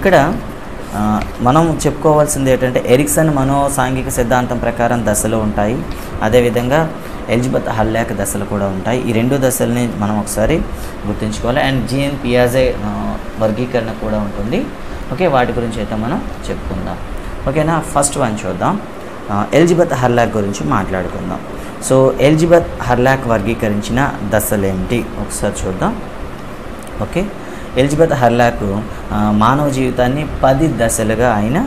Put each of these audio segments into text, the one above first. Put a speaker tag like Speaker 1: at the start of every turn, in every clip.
Speaker 1: ఇక్కడ మనం చెప్పుకోవాల్సింది ఏంటంటే ఎరిక్సన్ మనోసాంఘిక సిద్ధాంతం ప్రకారం దశలు ఉంటాయి, అదేవిధంగా ఎలిజబెత్ హల్లాక్ దశలు కూడా ఉంటాయి. ఈ రెండు దశల్ని మనం ఒకసారి గుర్తుంచుకోవాలి. అండ్ జీఎన్ పియాజే వర్గీకరణ కూడా ఉంటుంది. ఓకే, వాటి గురించి అయితే మనం చెప్పుకుందాం. ఓకేనా, ఫస్ట్ వన్ చూద్దాం. ఎలిజబెత్ హల్లాక్ గురించి మాట్లాడుకుందాం. సో ఎలిజబెత్ హల్లాక్ వర్గీకరించిన దశలు ఏమిటి ఒకసారి చూద్దాం. ఓకే, ఎలిజబెత్ హల్లాక్ మానవ జీవితాన్ని 10 దశలుగా ఆయన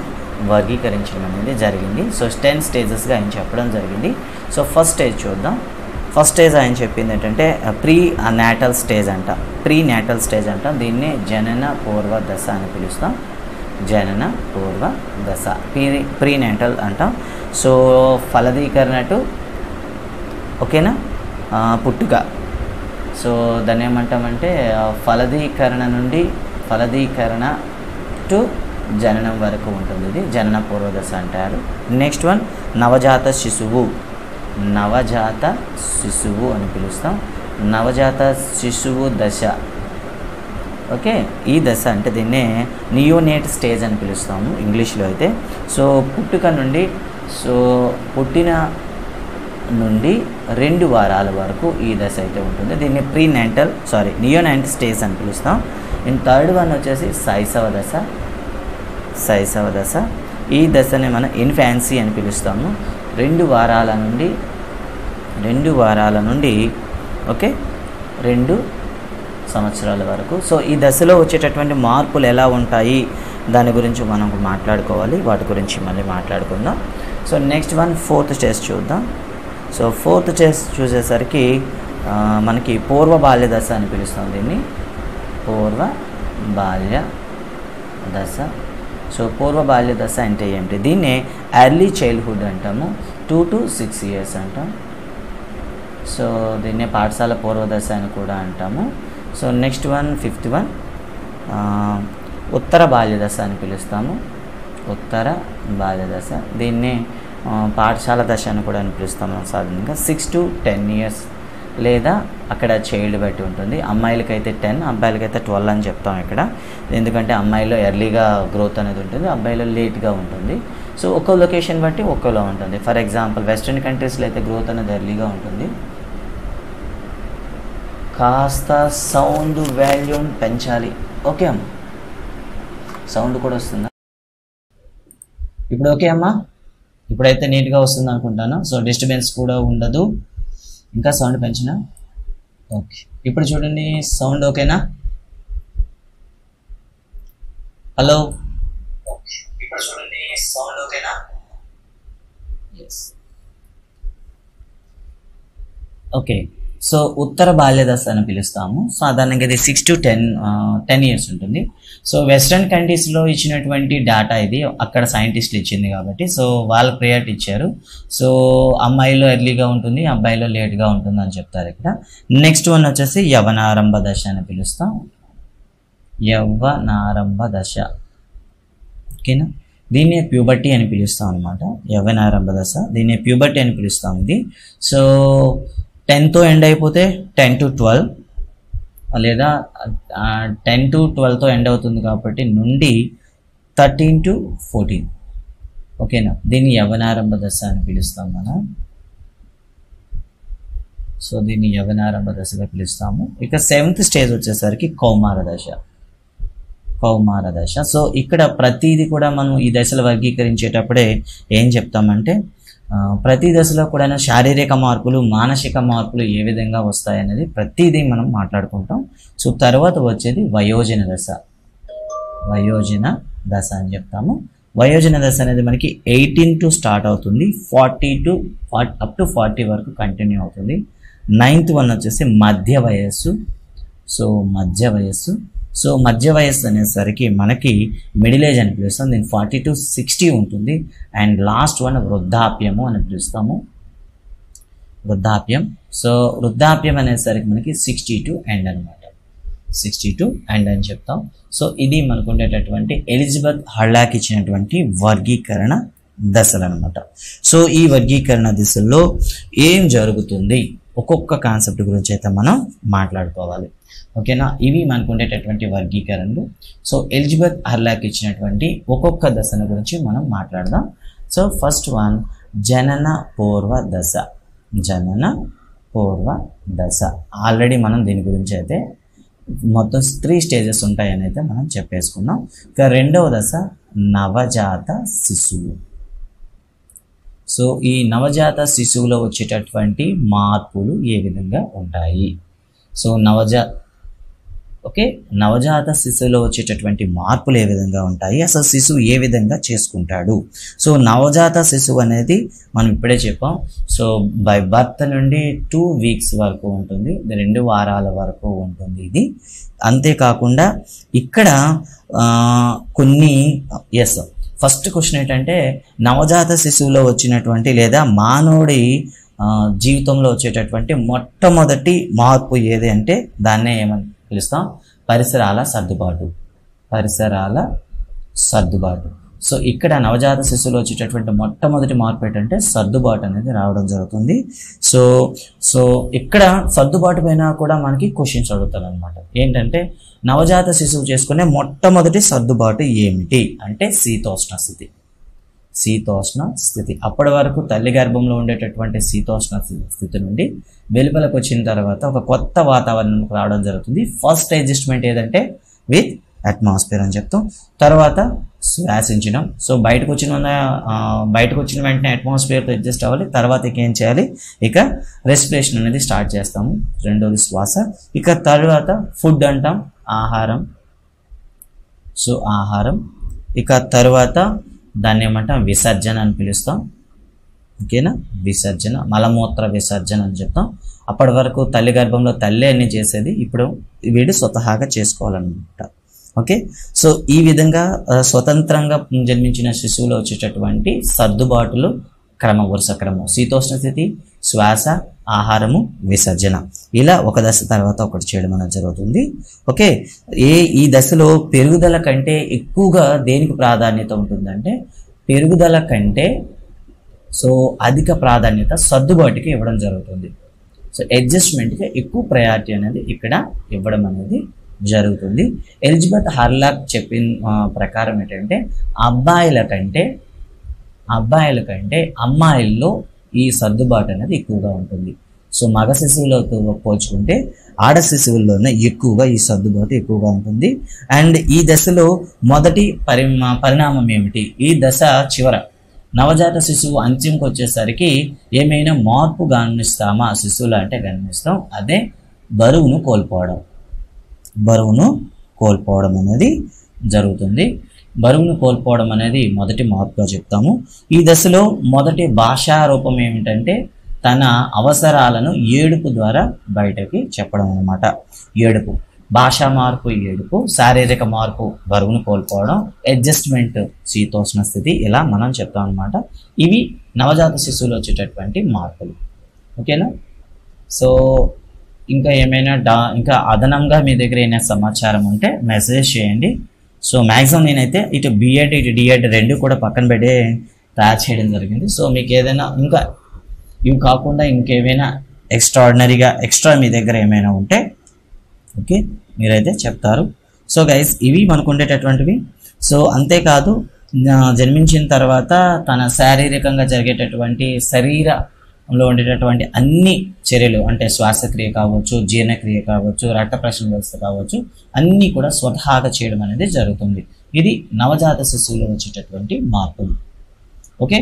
Speaker 1: వర్గీకరించడం అనేది జరిగింది. సో 10 స్టేజెస్గా ఆయన చెప్పడం జరిగింది. సో ఫస్ట్ స్టేజ్ చూద్దాం. ఫస్ట్ స్టేజ్ ఆయన చెప్పింది ఏంటంటే ప్రీ నాటల్ స్టేజ్ అంట. ప్రీ నాటల్ స్టేజ్ అంట, దీన్నే జనన పూర్వ దశ అని పిలుస్తాం. జనన పూర్వ దశ ప్రీ నాటల్ అంటాం. సో ఫలదీకరణ టు ఓకేనా పుట్టుక. సో దాన్ని ఏమంటామంటే ఫలదీకరణ టు జననం వరకు ఉంటుంది. ఇది జనన పూర్వదశ అంటారు. నెక్స్ట్ వన్ నవజాత శిశువు అని పిలుస్తాం. నవజాత శిశువు దశ. ఓకే, ఈ దశ అంటే దీన్నే నియోనేట్ స్టేజ్ అని పిలుస్తాము ఇంగ్లీష్లో అయితే. సో పుట్టిన నుండి 2 వారాల వరకు ఈ దశ అయితే ఉంటుంది. దీన్ని నియోనాటల్ స్టేజ్ అని పిలుస్తాం. అండ్ థర్డ్ వన్ వచ్చేసి శైశవ దశ. ఈ దశని మనం ఇన్ఫాన్సీ అని పిలుస్తాము. 2 వారాల నుండి ఓకే 2 సంవత్సరాల వరకు. సో ఈ దశలో వచ్చేటటువంటి మార్పులు ఎలా ఉంటాయి దాని గురించి మనం మాట్లాడుకోవాలి. వాటి గురించి మళ్ళీ మాట్లాడుకుందాం. So next one fourth stage చూద్దాం. సో ఫోర్త్ స్టేజ్ చూసేసరికి మనకి పూర్వ బాల్య దశ అని పిలుస్తాం. దీన్ని పూర్వ బాల్య దశ. సో పూర్వ బాల్య దశ అంటే ఏంటి? దీన్నే ఎర్లీ చైల్డ్హుడ్ అంటాము. 2 to 6 years అంటాం. సో దీన్నే పాఠశాల పూర్వ దశ అని కూడా అంటాము. So next one fifth one ఉత్తర బాల్య దశ అని పిలుస్తాము. ఉత్తర బాల్య దశ, దీన్నే పాఠశాల దశ అని కూడా అని పిలుస్తాము సాధారణంగా. 6 to 10 years లేదా అక్కడ చైల్డ్ బట్టి ఉంటుంది. అమ్మాయిలకైతే 10, అబ్బాయిలకైతే 12 అని చెప్తాం ఇక్కడ. ఎందుకంటే అమ్మాయిలో ఎర్లీగా గ్రోత్ అనేది ఉంటుంది, అబ్బాయిలో లేట్గా ఉంటుంది. సో ఒక్కో లొకేషన్ బట్టి ఒక్కోలా ఉంటుంది. ఫర్ ఎగ్జాంపుల్ వెస్ట్రన్ కంట్రీస్లో అయితే గ్రోత్ అనేది ఎర్లీగా ఉంటుంది. కాస్త సౌండ్ వాల్యూమ్ పెంచాలి. ఓకే అమ్మా, సౌండ్ కూడా వస్తుందా ఇప్పుడు? ఓకే అమ్మా, ఇప్పుడైతే నీట్గా వస్తుంది అనుకుంటాను. సో డిస్టర్బెన్స్ కూడా ఉండదు. ఇంకా సౌండ్ పెంచినా ఓకే. ఇప్పుడు చూడండి, సౌండ్ ఓకేనా? హలో, ఇప్పుడు చూడండి, సౌండ్ ఓకేనా? ఎస్. ఓకే. సో ఉత్తర బాల్య దశ అని పిలుస్తాము. సాధారణంగా ఇది 6 to 10 years ఉంటుంది. సో వెస్ట్రన్ కంట్రీస్లో ఇచ్చినటువంటి డేటా ఇది, అక్కడ సైంటిస్టులు ఇచ్చింది కాబట్టి సో వాళ్ళు ప్రయారిటీ ఇచ్చారు. సో అమ్మాయిలో ఎర్లీగా ఉంటుంది, అబ్బాయిలో లేట్గా ఉంటుంది అని చెప్తారు ఇక్కడ. నెక్స్ట్ వన్ వచ్చేసి యవనారంభ దశ అని పిలుస్తాం. యవ్వనారంభ దశ ఓకేనా. దీన్నే ప్యూబర్టీ అని పిలుస్తాం అనమాట. యవ్వనారంభ దశ, దీన్నే ప్యూబర్టీ అని పిలుస్తాం. ఇది సో 10తో ఎండ్ అయిపోతే 10 to 12 లేదా 10 to 12తో ఎండ్ అవుతుంది కాబట్టి నుండి 13 to 14 ఓకేనా. దీన్ని యవ్వనారంభ దశ అని పిలుస్తాం మనం. సో దీన్ని యవ్వనారంభ దశగా పిలుస్తాము. ఇక 7th స్టేజ్ వచ్చేసరికి కౌమార దశ. సో ఇక్కడ ప్రతిదీ కూడా మనం ఈ దశలు వర్గీకరించేటప్పుడే ఏం చెప్తామంటే ప్రతి దశలో కూడా శారీరక మార్పులు, మానసిక మార్పులు ఏ విధంగా వస్తాయనేది ప్రతిదీ మనం మాట్లాడుకుంటాం. సో తర్వాత వచ్చేది వయోజన దశ అని చెప్తాము. వయోజన దశ అనేది మనకి 18 to స్టార్ట్ అవుతుంది, 40 to up to 40 వరకు కంటిన్యూ అవుతుంది. 9th వన్ వచ్చేసి మధ్య వయస్సు. సో మధ్య వయస్సు అనేసరికి మనకి మిడిల్ ఏజ్ అని పిలుస్తాం. దీన్ని 40 to 60 ఉంటుంది. అండ్ లాస్ట్ వన్ వృద్ధాప్యము అని పిలుస్తాము. సో వృద్ధాప్యం అనేసరికి మనకి 60 to end అనమాట. 60 to end అని చెప్తాం. సో ఇది మనకు ఉండేటటువంటి ఎలిజబెత్ హల్లాక్ ఇచ్చినటువంటి వర్గీకరణ దశలు అనమాట. సో ఈ వర్గీకరణ దశల్లో ఏం జరుగుతుంది, ఒక్కొక్క కాన్సెప్ట్ గురించి అయితే మనం మాట్లాడుకోవాలి. ఓకేనా, ఇవి మనకు ఉండేటటువంటి వర్గీకరణలు. సో ఎలిజబెత్ హర్లాక్ ఇచ్చినటువంటి ఒక్కొక్క దశల గురించి మనం మాట్లాడదాం. సో ఫస్ట్ వన్ జనన పూర్వ దశ. జనన పూర్వ దశ ఆల్రెడీ మనం దీని గురించి అయితే మొత్తం 3 స్టేజెస్ ఉంటాయని అయితే మనం చెప్పేసుకున్నాం. ఇక రెండవ దశ నవజాత శిశువు. సో ఈ నవజాత శిశువులో వచ్చేటటువంటి మార్పులు ఏ విధంగా ఉంటాయి? సో నవజాత శిశువులో వచ్చేటటువంటి మార్పులు ఏ విధంగా ఉంటాయి, అసలు శిశువు ఏ విధంగా చేసుకుంటాడు? సో నవజాత శిశువు అనేది మనం ఇప్పుడే చెప్పాం. సో బై బర్త్ నుండి 2 వీక్స్ వరకు ఉంటుంది, 2 వారాల వరకు ఉంటుంది ఇది. అంతేకాకుండా ఇక్కడ కొన్ని ఫస్ట్ క్వశ్చన్ ఏంటంటే నవజాత శిశువులో వచ్చినటువంటి లేదా మానవుడి జీవితంలో వచ్చేటటువంటి మొట్టమొదటి మార్పు ఏది అంటే దాన్నే ఏమని పిలుస్తాం? పరిసరాల సర్దుబాటు. పరిసరాల సర్దుబాటు. సో ఇక్కడ నవజాత శిశువులో వచ్చేటటువంటి మొట్టమొదటి మార్పు ఏంటంటే సర్దుబాటు అనేది రావడం జరుగుతుంది. సో ఇక్కడ సర్దుబాటు పైన కూడా మనకి క్వశ్చన్స్ అడుగుతారు అనమాట. ఏంటంటే నవజాత శిశువు చేసుకునే మొట్టమొదటి సర్దుబాటు ఏమిటి అంటే శీతోష్ణ స్థితి. శీతోష్ణ స్థితి. అప్పటి వరకు తల్లి గర్భంలో ఉండేటటువంటి శీతోష్ణ స్థితి నుండి వెలుపలకు వచ్చిన తర్వాత ఒక కొత్త వాతావరణం రావడం జరుగుతుంది. ఫస్ట్ అడ్జస్ట్మెంట్ ఏదంటే విత్ అట్మాస్ఫియర్ అని చెప్తాం. తర్వాత శ్వాసించడం. సో బయటకు వచ్చిన వెంటనే అట్మాస్ఫియర్తో అడ్జస్ట్ అవ్వాలి. తర్వాత ఏం చేయాలి? ఇక రెస్పిరేషన్ అనేది స్టార్ట్ చేస్తాము. రెండోది శ్వాస. ఇక తర్వాత ఫుడ్ అంటాం, ఆహారం. సో ఆహారం. ఇక తర్వాత దాన్ని ఏమంటాం? విసర్జన అని పిలుస్తాం. ఓకేనా, విసర్జన, మలమూత్ర విసర్జన అని చెప్తాం. అప్పటి వరకు తల్లి గర్భంలో తల్లి అన్ని చేసేది, ఇప్పుడు వీడు స్వతహాగా చేసుకోవాలన్నమాట. ఓకే, సో ఈ విధంగా స్వతంత్రంగా జన్మించిన శిశువులో వచ్చేటటువంటి సర్దుబాటులు వరుస క్రమం: శీతోష్ణ స్థితి, శ్వాస, ఆహారము, విసర్జన. ఇలా ఒక దశ తర్వాత ఒకటి చేయడం అనేది జరుగుతుంది. ఓకే, ఈ దశలో పెరుగుదల కంటే ఎక్కువగా దేనికి ప్రాధాన్యత ఉంటుందంటే పెరుగుదల కంటే అధిక ప్రాధాన్యత సర్దుబాటుకి ఇవ్వడం జరుగుతుంది. సో అడ్జస్ట్మెంట్కి ఎక్కువ ప్రయారిటీ అనేది ఇక్కడ ఇవ్వడం అనేది జరుగుతుంది. ఎలిజబెత్ హర్లాక్ చెప్పిన ప్రకారం ఏంటంటే అబ్బాయిల కంటే అమ్మాయిల్లో ఈ సర్దుబాటు అనేది ఎక్కువగా ఉంటుంది. సో మగ శిశువులతో పోల్చుకుంటే ఆడ శిశువుల్లోనే ఎక్కువగా ఈ సర్దుబాటు ఎక్కువగా ఉంటుంది. అండ్ ఈ దశలో మొదటి పరిణామం ఏమిటి? ఈ దశ చివర నవజాత శిశువు అంత్యంకి వచ్చేసరికి ఏమైనా మార్పు గమనిస్తామా? శిశువులు అంటే గమనిస్తాం. అదే బరువును కోల్పోవడం అనేది జరుగుతుంది. బరువును కోల్పోవడం అనేది మొదటి మార్పుగా చెప్తాము. ఈ దశలో మొదటి భాషా రూపం ఏమిటంటే తన అవసరాలను ఏడుపు ద్వారా బయటకి చెప్పడం అన్నమాట. ఏడుపు, భాషా మార్పు ఏడుపు, శారీరక మార్పు బరువును కోల్పోవడం, అడ్జస్ట్మెంట్ శీతోష్ణ స్థితి, ఇలా మనం చెప్తాం అనమాట. ఇవి నవజాత శిశువులు వచ్చేటటువంటి మార్పులు. ఓకేనా, సో ఇంకా ఏమైనా ఇంకా అదనంగా మీ దగ్గర ఏమైనా సమాచారం ఉంటే మెసేజ్ చేయండి. సో మ్యాక్సిమం నేనైతే ఇటు బిఎడ్ ఇటు డిఎడ్ రెండు కూడా పక్కన పెట్టి తయారు చేయడం జరిగింది. సో మీకు ఏదైనా ఇంకా ఇవి కాకుండా ఇంకేమైనా ఎక్స్ట్రా మీ దగ్గర ఏమైనా ఉంటే ఓకే మీరైతే చెప్తారు. సో గైస్, ఇవి మనకు ఉండేటటువంటివి. సో అంతేకాదు, జన్మించిన తర్వాత తన శారీరకంగా జరిగేటటువంటి శరీరంలో ఉండేటటువంటి అన్ని చర్యలు అంటే శ్వాసక్రియ కావచ్చు, జీర్ణక్రియ కావచ్చు, రక్త ప్రసరణ వ్యవస్థ కావచ్చు, అన్నీ కూడా స్వతహాగా చేయడం అనేది జరుగుతుంది. ఇది నవజాత శిశువులో వచ్చేటటువంటి మార్పులు. ఓకే.